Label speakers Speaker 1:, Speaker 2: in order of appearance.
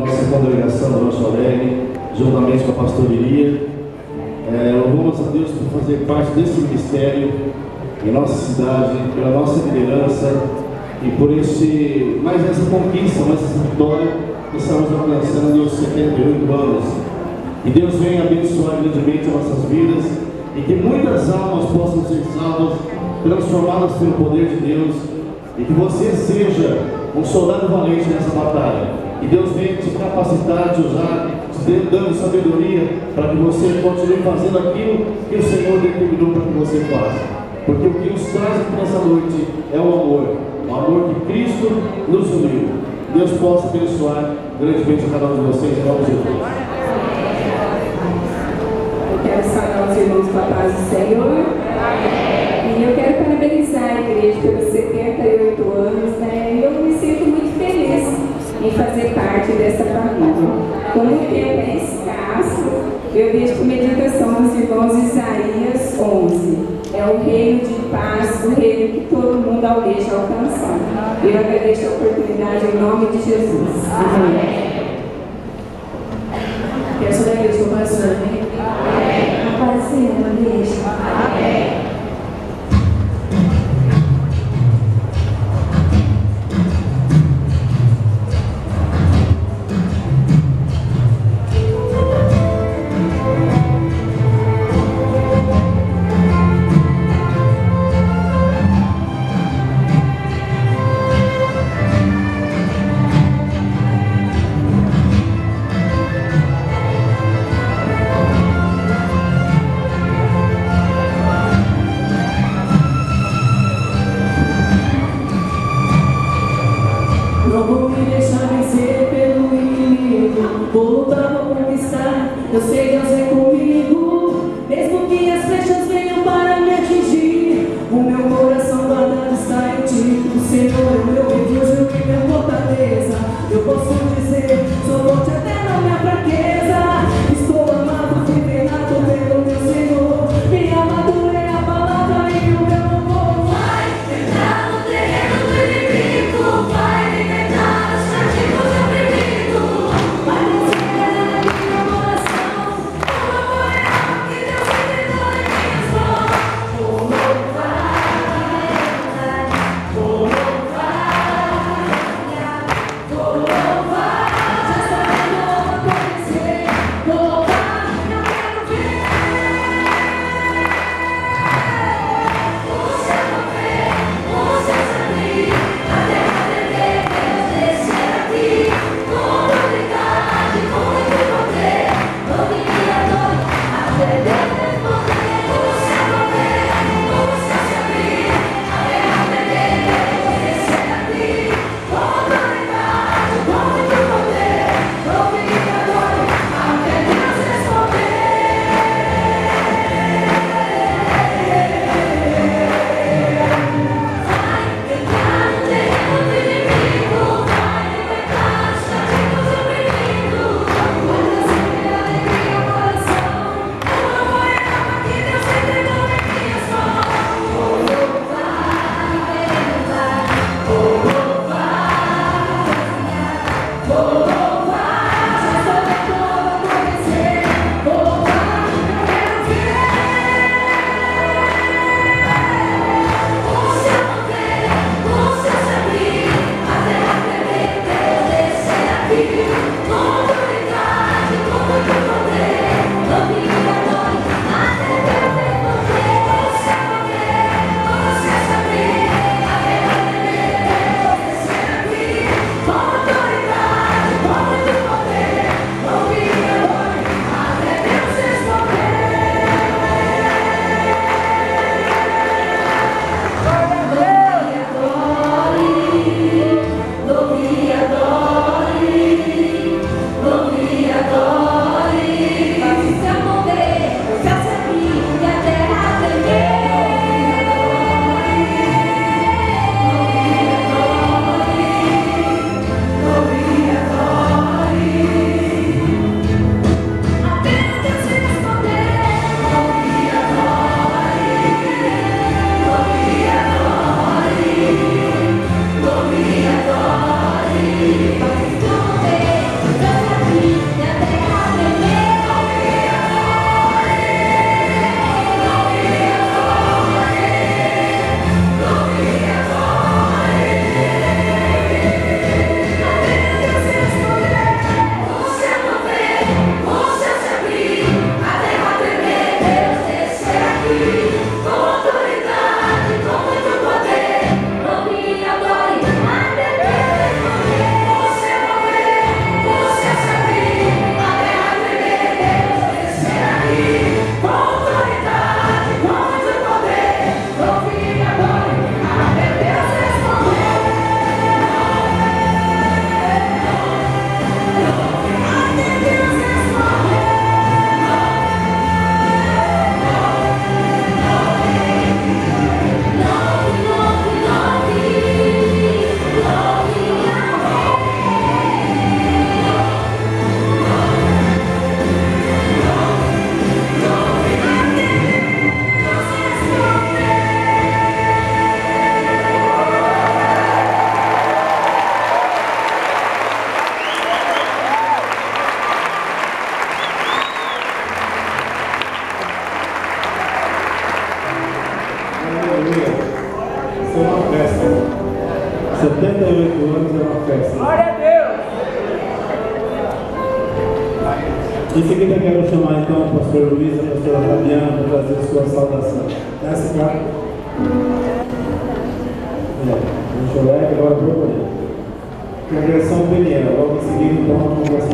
Speaker 1: Nossa congregação do Rancho Alegre, juntamente com a pastoria, louvamos a Deus por fazer parte desse ministério em nossa cidade, pela nossa liderança e por mais essa conquista, mais essa vitória que estamos alcançando aos 78 anos. Que Deus venha abençoar grandemente as nossas vidas e que muitas almas possam ser salvas, transformadas pelo poder de Deus, e que você seja um soldado valente nessa batalha. Que Deus venha te capacitar, te usar, te dando sabedoria para que você continue fazendo aquilo que o Senhor determinou para que você faça. Porque o que nos traz aqui nessa noite é o amor que Cristo nos uniu. Deus possa abençoar grandemente a cada um de vocês, em nome de Jesus.
Speaker 2: Eu quero saudar os irmãos com a paz do Senhor. E eu quero parabenizar a igreja pelos 78 anos, né? Eu me sinto muito feliz em fazer parte dessa família. Como o tempo é escasso, eu vejo com meditação dos irmãos Isaías 11. É o reino de paz, o reino que todo mundo almeja alcançar. Eu agradeço a oportunidade em nome de Jesus. Amém.
Speaker 3: Quero saber a igreja com pastor, amém? A paz do Senhor, igreja. Amém.
Speaker 4: Não vou me deixar vencer pelo inimigo. Vou lutar, vou conquistar. Eu sei Deus é comigo. Mesmo que as flechas venham para me atingir, o meu coração guardado está em ti. O Senhor é o meu refúgio e minha fortaleza. Eu posso dizer, sou forte até na minha fraqueza. Estou amado, fui treinado pelo meu Senhor. Minha armadura é a palavra e o meu amor.
Speaker 5: Vai entrar no terreno do inimigo. Vai libertar os cativos oprimidos.
Speaker 4: Vai descer na minha oração.
Speaker 1: 78 anos é uma festa.
Speaker 6: Glória a Deus!
Speaker 1: Em seguida quero chamar então o pastor Luiz e a pastora Fabiana para trazer sua saudação. Nessa cara. Deixa eu ver, agora vou poder. Congregação Peniel, logo em seguida então a congregação.